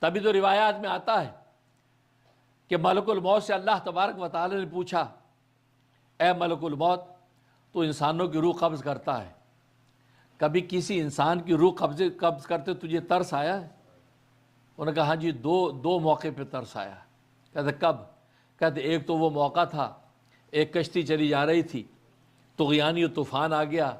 تبھی تو روایات میں آتا ہے کہ ملک الموت سے اللہ تبارک و تعالی نے پوچھا، اے ملک الموت، تو انسانوں کی روح قبض کرتا ہے، کبھی کسی انسان کی روح قبض کرتے تجھے ترس آیا ہے؟ انہوں نے کہا ہاں جی، دو موقع پہ ترس آیا۔ کہتے کب؟ کہتے ایک تو وہ موقع تھا، ایک کشتی چلی جا رہی تھی، طغیانی و طوفان آ گیا،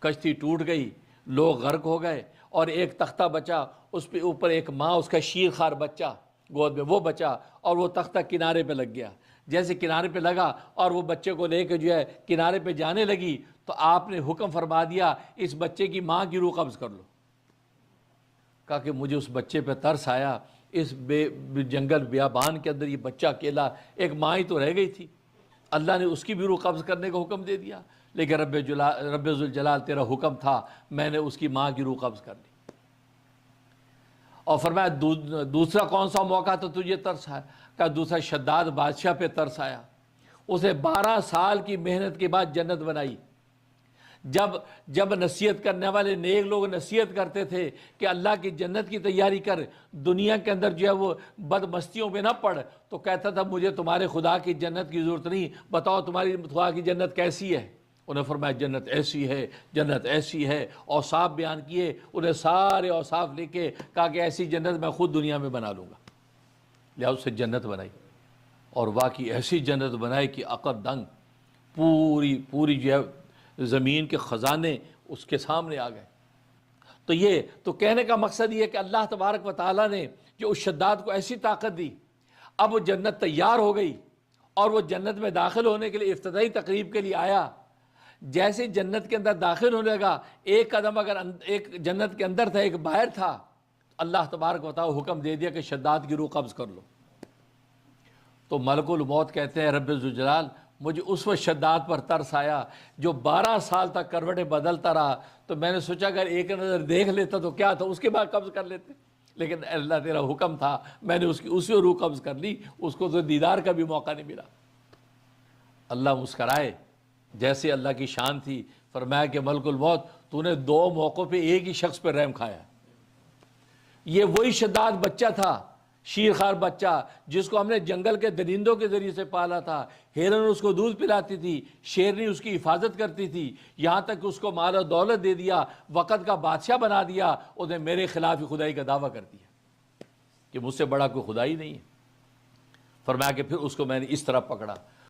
کشتی ٹوٹ گئی، لوگ غرق ہو گئے، اور ایک تختہ بچا، اس پہ اوپر ایک ماں، اس کا شیر خوار بچہ گود میں، وہ بچا، اور وہ تختہ کنارے پہ لگ گیا۔ جیسے کنارے پہ لگا اور وہ بچے کو لے کے جو ہے کنارے پہ جانے لگی، تو آپ نے حکم فرما دیا اس بچے کی ماں کی روح قبض کر لو۔ کہا کہ مجھے اس بچے پہ ترس آیا، اس جنگل بیابان کے اندر یہ بچہ اکیلا، ایک ماں ہی تو رہ گئی تھی، اللہ نے اس کی بھی روح قبض کرنے کا حکم دے دیا، لیکن رب ذوالجلال تیرا حکم تھا، میں نے اس کی ماں کی روح قبض کر لی۔ اور فرمایا دوسرا کون سا موقع تو تجھے ترس آیا؟ کہا دوسرا شداد بادشاہ پہ ترس آیا، اسے 12 سال کی محنت کے بعد جنت بنائی۔ جب نصیحت کرنے والے نیک لوگ نصیحت کرتے تھے کہ اللہ کی جنت کی تیاری کر، دنیا کے اندر جو ہے وہ بد مستیوں میں نہ پڑ، تو کہتا تھا مجھے تمہارے خدا کی جنت کی ضرورت نہیں، بتاؤ تمہاری خدا کی جنت کیسی ہے؟ انہیں فرمایا جنت ایسی ہے، جنت ایسی ہے، اوصاف بیان کیے، انہیں سارے اوصاف لے کے کہا کہ ایسی جنت میں خود دنیا میں بنا لوں گا، لہٰذا اس سے جنت بنائی، اور واقعی ایسی جنت بنائی کہ عقل دنگ، پوری جو ہے زمین کے خزانے اس کے سامنے آ گئے۔ تو یہ تو کہنے کا مقصد یہ ہے کہ اللہ تبارک و تعالیٰ نے جو اس شداد کو ایسی طاقت دی، اب وہ جنت تیار ہو گئی، اور وہ جنت میں داخل ہونے کے لیے افتتاحی تقریب کے لیے آیا۔ جیسے جنت کے اندر داخل ہونے لگا، ایک قدم اگر ایک جنت کے اندر تھا، ایک باہر تھا، اللہ تبارک و تعالیٰ حکم دے دیا کہ شداد کی روح قبض کر لو۔ تو ملک الموت کہتے ہیں رب ذوالجلال مجھے اس وقت شداد پر ترس آیا جو 12 سال تک کروٹیں بدلتا رہا، تو میں نے سوچا اگر ایک نظر دیکھ لیتا تو کیا تھا، اس کے بعد قبض کر لیتے، لیکن اللہ تیرا حکم تھا، میں نے اسی روح قبض کر لی، اس کو تو دیدار کا بھی موقع نہیں ملا۔ اللہ مسکرائے، جیسے اللہ کی شان تھی، فرمایا کہ ملک الموت تو نے 2 موقعوں پہ ایک ہی شخص پہ رحم کھایا۔ یہ وہی شداد بچہ تھا، شیرخوار بچہ، جس کو ہم نے جنگل کے درندوں کے ذریعے سے پالا تھا، ہرن اس کو دودھ پلاتی تھی، شیرنی اس کی حفاظت کرتی تھی، یہاں تک کہ اس کو مال و دولت دے دیا، وقت کا بادشاہ بنا دیا، اس نے میرے خلاف ہی خدائی کا دعویٰ کر دیا کہ مجھ سے بڑا کوئی خدا ہی نہیں ہے۔ فرمایا کہ پھر اس کو میں نے اس طرح پکڑا